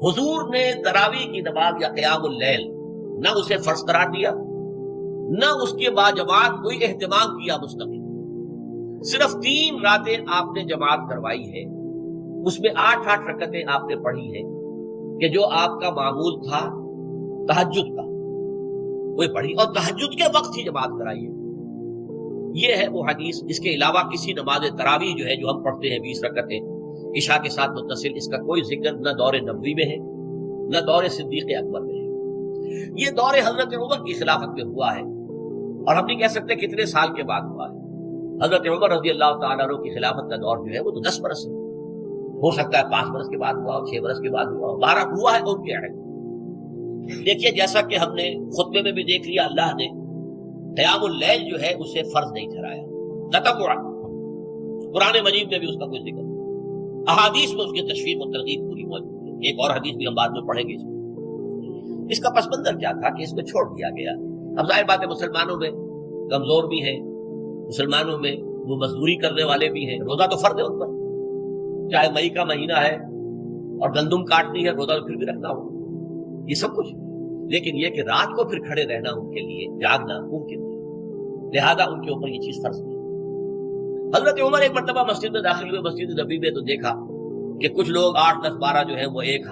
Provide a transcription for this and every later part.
हुजूर ने तरावी की नमाज या क़यामुल लैल न उसे फर्ज करार दिया, न उसके बाजमात कोई एहतमाम किया मुस्तकिल। सिर्फ 3 रातें आपने जमात करवाई है, उसमें 8-8 रकतें आपने पढ़ी है कि जो आपका मामूल था तहज्जुद का वही पढ़ी, और तहज्जुद के वक्त ही जमात कराई है। ये है वो हदीस जिसके अलावा किसी नमाज तरावी जो है जो हम पढ़ते हैं 20 रकतें इशा के साथ मुत्तसिल, इसका कोई जिक्र न दौर नबवी में है न दौर सिद्दीक अकबर में है। ये दौर हजरत उमर की खिलाफत में हुआ है, और हम नहीं कह सकते कितने साल के बाद हुआ है। हजरत उमर रज़ी अल्लाह तआला अन्हु की खिलाफत का दौर जो है वो तो 10 बरस है, हो सकता है 5 बरस के बाद हुआ, 6 बरस के बाद हुआ, 12 हुआ है उनके है। देखिए, जैसा कि हमने खुतबे में भी देख लिया, अल्लाह ने क़यामुल लैल जो है उसे फर्ज नहीं ठहराया, ततव्वुअन। कुरान मजीद में भी उसका कोई जिक्र नहीं, अहादीस में उसकी तशरीह और तरगीब पूरी मौजूद है। एक और हदीस भी हम बाद में पढ़ेंगे इसमें। इसका पस मंजर क्या था कि इसमें छोड़ दिया गया। अब जाहिर बात है मुसलमानों में कमजोर भी है, मुसलमानों में वो मजदूरी करने वाले भी हैं, रोजा तो फर्ज है उन पर, चाहे मई का महीना है और गंदुम काटनी है, रोजा तो फिर भी रखना होगा, ये सब कुछ। लेकिन ये कि रात को फिर खड़े रहना उनके लिए, जागना मुमकिन नहीं, लिहाजा उनके ऊपर ये चीज फर्ज नहीं। हजरत उमर एक मरतबा मस्जिद में दाखिल हुए, मस्जिद नबी में, तो देखा कि कुछ लोग 8, 10, 12 जो है वो एक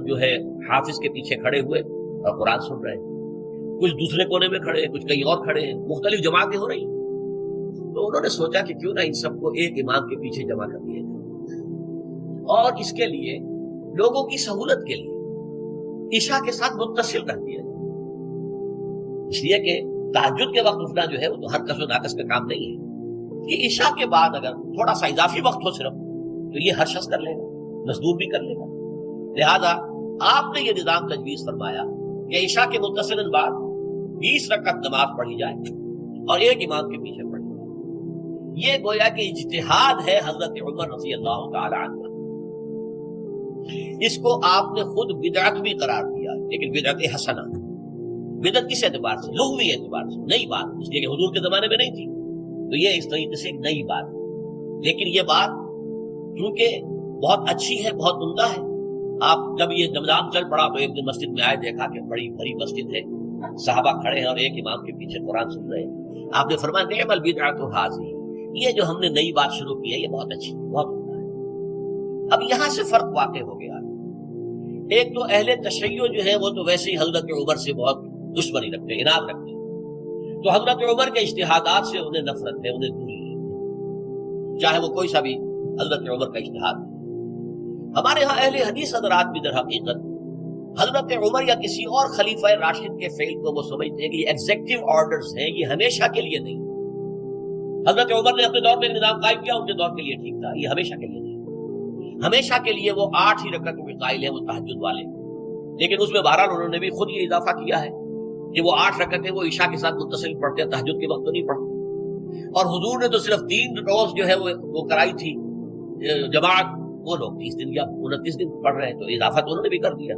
जो है हाफिज के पीछे खड़े हुए और कुरान सुन रहे हैं, कुछ दूसरे कोने में खड़े हैं, कुछ कहीं और खड़े हैं, मुख्तलिफ जमातें हो रही। तो उन्होंने सोचा कि क्यों ना इन सबको एक इमाम के पीछे जमा कर दिया जाए, और इसके लिए लोगों की सहूलत के लिए ईशा के साथ मुत्तसिल कर दिया जाए, इसलिए कि तहज्जुद के वक्त उठना जो है वो तो हर कसो नाकस का काम नहीं है कि ईशा के बाद अगर थोड़ा सा इजाफी वक्त हो सिर्फ, तो ये हर शख्स कर लेगा, मजदूर भी कर लेगा। लिहाजा आपने ये निजाम तजवीज फरमाया कि ईशा के मुत्तसिलन बाद 20 रकअत नमाज पढ़ी जाए और एक इमाम के पीछे पढ़ी जाए। ये गोया कि इज्तिहाद है हजरत उमर रज़ी अल्लाह तआला अन्हु। इसको आपने खुद बिदअत भी करार दिया, लेकिन बिदअत हसना। बिदअत किस एतबार से? लुग़वी एतबार से, नई बात, इसलिए कि हुजूर के जमाने में नहीं थी, तो ये इस तरीके से एक नई बात। लेकिन ये बात क्योंकि बहुत अच्छी है, बहुत उम्दा है। आप जब ये निजाम चल पड़ा तो एक दिन मस्जिद में आए, देखा कि बड़ी भरी मस्जिद है, सहाबा खड़े हैं और एक इमाम के पीछे कुरान सुन रहे हैं। आपने फरमाया निअमल बिदअतु हाज़ी, ये जो हमने नई बात शुरू की है ये बहुत अच्छी है, बहुत उम्दा है। अब यहां से फर्क वाक़ई हो गया। एक तो अहले तशय्यो जो है वो तो वैसे ही हजरत उमर से बहुत दुश्मनी रखते हैं, इनाद रखते हैं, तो हजरत उमर के इज्तिहादात से उन्हें नफरत है, उन्हें दूरी है, चाहे वो कोई सा भी हजरत उमर का इज्तिहाद। हमारे यहाँ अहले हदीस हज़रात भी दर हकीकत हजरत उमर या किसी और खलीफा राशिद के फेल को वो समझते हैं कि ये एग्जेक्टिव ऑर्डर्स हैं, ये हमेशा के लिए नहीं। हजरत उमर ने अपने दौर में निजाम कायम किया, उनके दौर के लिए ठीक था, ये हमेशा के लिए नहीं। हमेशा के लिए वो 8 ही रकअत में कायल है, वो तहज्जुद वाले, लेकिन उसमें बहरहाल उन्होंने भी खुद ये इजाफा किया है कि वो 8 रकअतें वो ईशा के साथ मुत्तसिल पढ़ते हैं, तहज्जुद के वक्त तो नहीं पढ़ते। और हुजूर ने तो सिर्फ 3 रोज जो है वो कराई थी जमात, वो लोग 30 दिन या 29 दिन पढ़ रहे हैं, तो इजाफा तो उन्होंने भी कर दिया,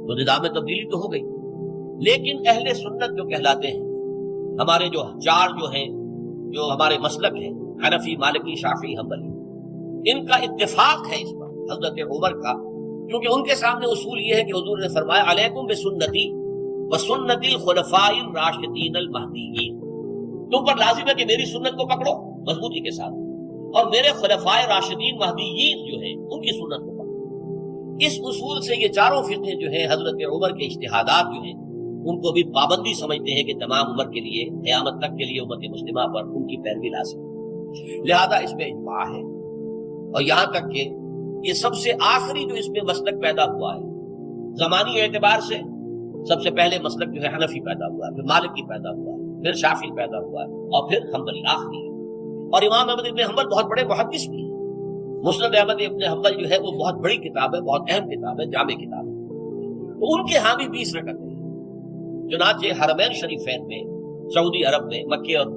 तो निजाम में तब्दीली तो हो गई। लेकिन अहले सुन्नत जो कहलाते हैं, हमारे जो 4 जो हैं, जो हमारे मसलक हैं, हनफी, मालिकी, शाफी, हम्बली, इनका इत्तेफाक है इस पर हजरत उमर का, क्योंकि उनके सामने उसूल ये है कि हुजूर ने फरमाया अलैकुम बिसुन्नती व सुन्नतिल खुलफाइर राशिदीनल महदीयीन, तुम पर लाजिम है कि मेरी सुन्नत को पकड़ो मजबूती के साथ, और मेरे खुलफाए राशिदीन महदीयीन जो है उनकी सुन्नत को पकड़ो। इस उसूल से ये चारों फिक़्हे जो है हजरत उमर के इज्तिहादात जो है उनको भी पाबंदी समझते हैं कि तमाम उम्र के लिए, क़यामत तक के लिए उम्मत मुस्लिमा पर उनकी पैरवी लाज़िम है। लिहाजा इसमें इज्मा है, और यहां तक कि ये सबसे आखिरी जो इसमें मसलक पैदा हुआ है ज़मानी एतबार से, सबसे पहले मसलक जो है हनफी पैदा हुआ है, फिर मालिकी पैदा हुआ है, फिर शाफी पैदा हुआ है, और फिर हम्बली आखिरी। और इमाम अहमद इब्न हम्बल बहुत बड़े मुहद्दिस भी हैं। मुस्नद अहमद इब्न हम्बल जो है वो बहुत बड़ी किताब है, बहुत अहम किताब है, जामे किताब है। तो उनके यहाँ भी 20 रकअतें हैं। चुनांचे हरमैन शरीफैन में, सऊदी अरब में, मक्के और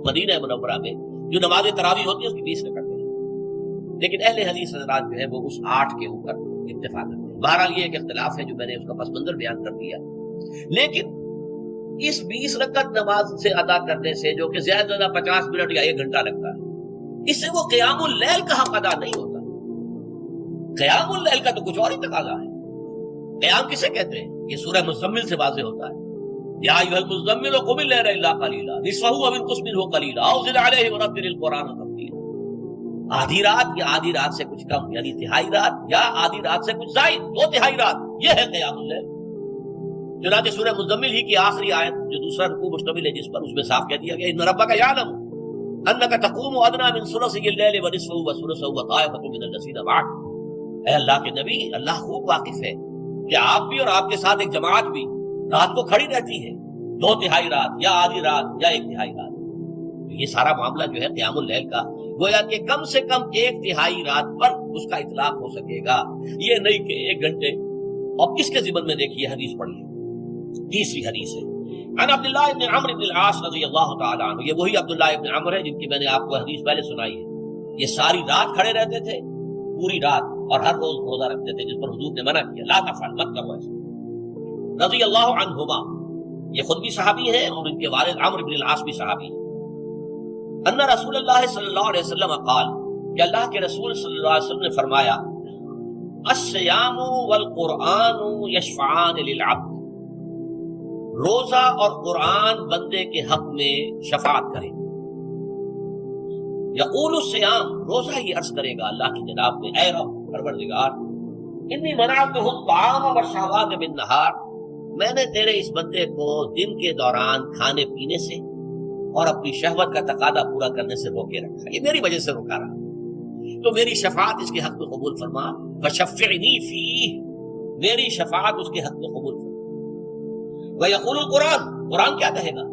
मदीना मुनव्वरा में जो नमाज तरावी होती है उसकी 20 रकअतें हैं। लेकिन अहले हदीस हज़रात जो है वो उस 8 के ऊपर इत्तेफाक करते हैं। बहरहाल ये एक इख्तिलाफ है जो मैंने उसका पस मंजर बयान कर दिया। लेकिन इस 20 रकअत नमाज से अदा करने से, जो कि ज्यादा से ज्यादा 50 मिनट या 1 घंटा लगता है, इससे वो क़यामुल लैल का हक अदा नहीं होता। क़यामुल लैल का तो कुछ और ही तकाज़ा है। قیام کسے کہتے ہیں؟ یہ سورہ مزمل سے واضح ہوتا ہے، یا ایھا المزمل قم اللیل الا قلیلا نصفہ او انقص منہ قلیلا او زد علیہ ورتل القرآن ترتیلا۔ آدھی رات یا آدھی رات سے کچھ کم، یعنی تہائی رات یا آدھی رات سے کچھ زائد، 2/3 رات، یہ ہے قیام اللیل۔ چنانچہ سورہ مزمل ہی کی آخری آیت جو دوسرا رکوع مشتمل ہے جس پر، اس میں صاف کہہ دیا گیا ان ربک یعلم انک تقوم ادنی من ثلثی اللیل ونصفہ وثلثہ وطائفۃ من الذین معک۔ اے اللہ کے نبی، اللہ خوب واقف ہے کہ آپ بھی اور آپ کے ساتھ ایک جماعت بھی رات کو کھڑی رہتی ہے، 2/3 رات یا آدھی رات یا 1/3 رات۔ یہ سارا معاملہ جو ہے قیام اللیل کا، گویا کہ کم سے کم 1/3 رات پر اس کا اطلاق ہو سکے گا، یہ نہیں کہ 1 گھنٹے۔ اور کس کے ضمن میں دیکھیے حدیث پڑھیے، تیسری حدیث ہے عن عبداللہ ابن عمرو بن العاص رضی اللہ تعالی عنہ۔ یہ وہی عبداللہ ابن عمرو ہے جن کی میں نے آپ کو حدیث پہلے سنائی ہے۔ یہ ساری رات کھڑے رہتے تھے، پوری رات، اور ہر روز روزہ رکھتے تھے، جس پر حضور نے منع کیا، لا تفعل، مت کرو ایسا۔ رضی اللہ عنہما، یہ خود بھی صحابی ہیں اور ان کے والد عمرو بن العاص بھی صحابی ہیں۔ ان رسول اللہ صلی اللہ علیہ وسلم قال، کہ اللہ کے رسول صلی اللہ علیہ وسلم نے فرمایا، الصیام والقرآن یشفعان للعبد، روزہ اور قرآن بندے کے حق میں شفاعت کریں گے۔ یقول الصیام، روزہ ہی عرض کرے گا اللہ کی جناب میں، اے رب پروردگار، انی منعتہ الطعام والشہوات بالنہار، میں نے تیرے اس بندے کو دن کے دوران کھانے پینے سے اور اپنی شہوت کا تقاضا پورا کرنے سے روکے رکھا، یہ میری وجہ سے روکا رہا، تو میری شفاعت اس کے حق میں قبول فرما، فشفعنی فیہ، میری شفاعت اس کے حق میں قبول فرما۔ وَيَقُولُ القرآن، قرآن کیا کہے گا،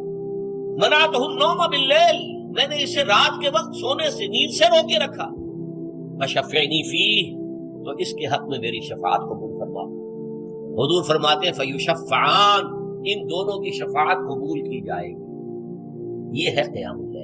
منعتہ النوم باللیل، میں نے اسے رات کے وقت سونے سے، نیند سے روکے رکھا، فشفعنی فیہ، تو اس کے حق میں میری شفاعت قبول فرما۔ حضور فرماتے ہیں فیشفعان، ان دونوں کی شفاعت قبول کی جائے گی۔ یہ ہے قیام اللیل۔